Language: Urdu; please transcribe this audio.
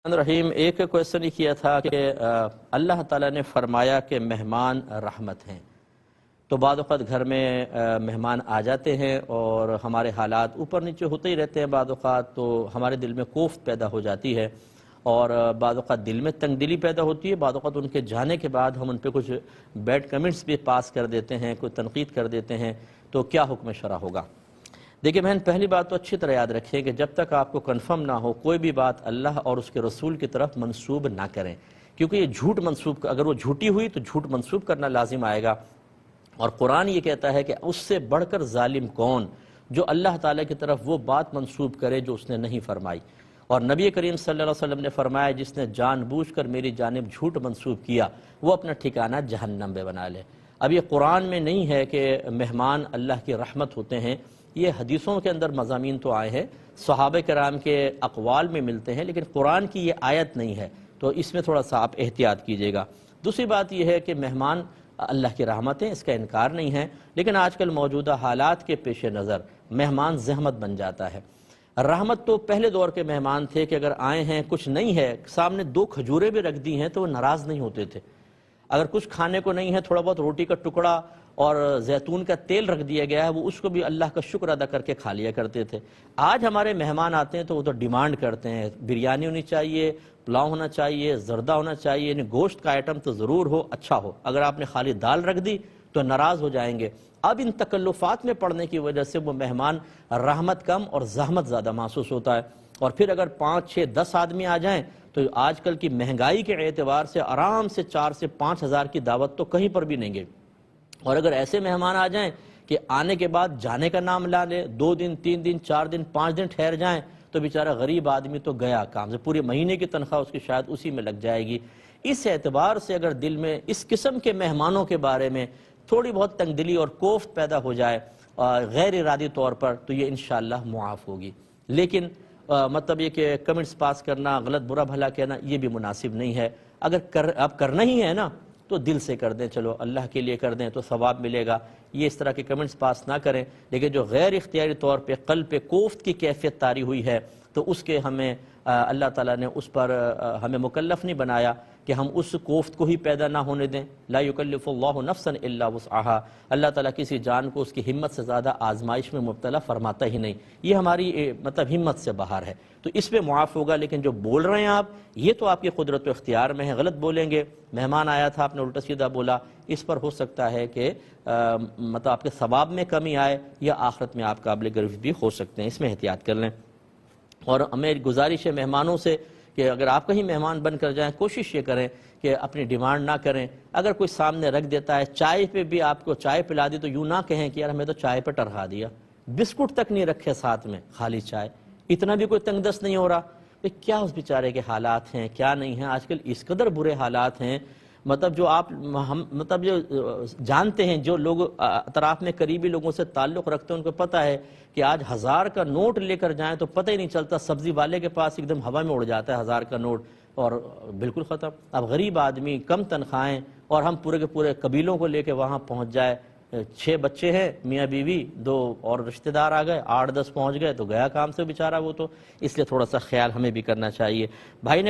رحیم ایک کویسچن یہ کیا تھا کہ اللہ تعالیٰ نے فرمایا کہ مہمان رحمت ہیں، تو بعض اوقات گھر میں مہمان آ جاتے ہیں اور ہمارے حالات اوپر نیچے ہوتے ہی رہتے ہیں، بعض اوقات تو ہمارے دل میں کوفت پیدا ہو جاتی ہے اور بعض اوقات دل میں تنگ دلی پیدا ہوتی ہے، بعض اوقات ان کے جانے کے بعد ہم ان پہ کچھ بیڈ کمنٹس بھی پاس کر دیتے ہیں، کوئی تنقید کر دیتے ہیں، تو کیا حکم شرع ہوگا؟ دیکھیں بہن، پہلی بات تو اچھی طرح یاد رکھیں کہ جب تک آپ کو کنفرم نہ ہو کوئی بھی بات اللہ اور اس کے رسول کی طرف منسوب نہ کریں، کیونکہ یہ جھوٹ منسوب، اگر وہ جھوٹی ہوئی تو جھوٹ منسوب کرنا لازم آئے گا۔ اور قرآن یہ کہتا ہے کہ اس سے بڑھ کر ظالم کون جو اللہ تعالیٰ کی طرف وہ بات منسوب کرے جو اس نے نہیں فرمائی۔ اور نبی کریم صلی اللہ علیہ وسلم نے فرمایا جس نے جان بوجھ کر میری جانب جھوٹ منسوب کیا وہ اپنا ٹھکانہ جہنم میں بنا لے۔ اب یہ قرآن میں نہیں ہے کہ مہمان اللہ کی رحمت ہوتے ہیں، یہ حدیثوں کے اندر مضامین تو آئے ہیں، صحابہ کرام کے اقوال میں ملتے ہیں، لیکن قرآن کی یہ آیت نہیں ہے، تو اس میں تھوڑا سا آپ احتیاط کیجئے گا۔ دوسری بات یہ ہے کہ مہمان اللہ کی رحمت ہیں، اس کا انکار نہیں ہے، لیکن آج کل موجودہ حالات کے پیش نظر مہمان زحمت بن جاتا ہے۔ رحمت تو پہلے دور کے مہمان تھے کہ اگر آئے ہیں کچھ نہیں ہے، سامنے 2 کھجوریں بھی رکھ دی ہیں تو وہ ناراض نہیں ہوتے تھے۔ اگر کچھ کھانے کو نہیں ہے، تھوڑا بہت روٹی کا ٹکڑا اور زیتون کا تیل رکھ دیا گیا ہے، وہ اس کو بھی اللہ کا شکر ادا کر کے کھا لیا کرتے تھے۔ آج ہمارے مہمان آتے ہیں تو وہ تو ڈیمانڈ کرتے ہیں، بریانی ہونی چاہیے، پلاؤ ہونا چاہیے، زردہ ہونا چاہیے، یعنی گوشت کا آئٹم تو ضرور ہو، اچھا ہو۔ اگر آپ نے خالی دال رکھ دی تو ناراض ہو جائیں گے۔ اب ان تکلفات میں پڑنے کی وجہ سے وہ مہمان رحمت کم اور زحمت زیادہ محسوس ہوتا ہے۔ اور پھر اگر 5، 6، 10 آدمی آ جائیں تو آج کل کی مہنگائی کے اعتبار سے آرام سے 4 سے 5 ہزار کی دعوت تو کہیں پر بھی نہیں گے۔ اور اگر ایسے مہمان آ جائیں کہ آنے کے بعد جانے کا نام لا لے، 2 دن، 3 دن، 4 دن، 5 دن ٹھہر جائیں تو بیچارہ غریب آدمی تو گیا کام سے، پورے مہینے کی تنخواہ اس کی شاید اسی میں لگ جائے گی۔ اس اعتبار سے اگر دل میں اس قسم کے مہمانوں کے بارے میں تھوڑی بہت تنگ دلی اور کوفت پیدا ہو جائے غیر ارادی طور پر، تو یہ انشاءاللہ معاف ہوگی۔ لیکن مطلب یہ کہ کمنٹس پاس کرنا، غلط برا بھلا کہنا، یہ بھی مناسب نہیں ہے۔ اگر آپ کرنا ہی ہے نا تو دل سے کر دیں، چلو اللہ کے لیے کر دیں تو ثواب ملے گا۔ یہ اس طرح کے کمنٹس پاس نہ کریں، لیکن جو غیر اختیاری طور پہ قلب پہ کوفت کی کیفیت طاری ہوئی ہے تو اس کے ہمیں اللہ تعالیٰ نے اس پر ہمیں مکلف نہیں بنایا کہ ہم اس کوفت کو ہی پیدا نہ ہونے دیں۔ لا یکلف اللہ نفسا الا وسعہا، اللہ تعالیٰ کسی جان کو اس کی ہمت سے زیادہ آزمائش میں مبتلا فرماتا ہی نہیں، یہ ہماری مطلب ہمت سے باہر ہے، تو اس پہ معاف ہوگا۔ لیکن جو بول رہے ہیں آپ، یہ تو آپ کی قدرت و اختیار میں ہے، غلط بولیں گے، مہمان آیا تھا آپ نے الٹا سیدھا بولا، اس پر ہو سکتا ہے کہ مطلب آپ کے ثواب میں کمی آئے یا آخرت میں آپ قابل گرفت بھی ہو سکتے ہیں، اس میں احتیاط کر لیں۔ اور ہمیں گزارش ہے مہمانوں سے کہ اگر آپ کہیں مہمان بن کر جائیں، کوشش یہ کریں کہ اپنی ڈیمانڈ نہ کریں۔ اگر کوئی سامنے رکھ دیتا ہے، چائے پہ بھی آپ کو چائے پلا دی تو یوں نہ کہیں کہ یار ہمیں تو چائے پہ ٹرہا دیا، بسکٹ تک نہیں رکھے ساتھ میں، خالی چائے، اتنا بھی کوئی تنگ دست نہیں ہو رہا۔ کیا اس بیچارے کے حالات ہیں، کیا نہیں ہیں، آج کل اس قدر برے حالات ہیں، مطلب جو آپ ہم مطلب جو جانتے ہیں، جو لوگ اطراف میں قریبی لوگوں سے تعلق رکھتے ہیں، ان کو پتہ ہے کہ آج 1000 کا نوٹ لے کر جائیں تو پتہ ہی نہیں چلتا، سبزی والے کے پاس ایک دم ہوا میں اڑ جاتا ہے 1000 کا نوٹ اور بالکل ختم۔ اب غریب آدمی، کم تنخواہیں، اور ہم پورے کے پورے قبیلوں کو لے کے وہاں پہنچ جائے، 6 بچے ہیں، میاں بیوی، 2 اور رشتہ دار آ گئے، 8، 10 پہنچ گئے تو گیا کام سے بیچارہ وہ تو، اس لیے تھوڑا سا خیال ہمیں بھی کرنا چاہیے۔ بھائی نے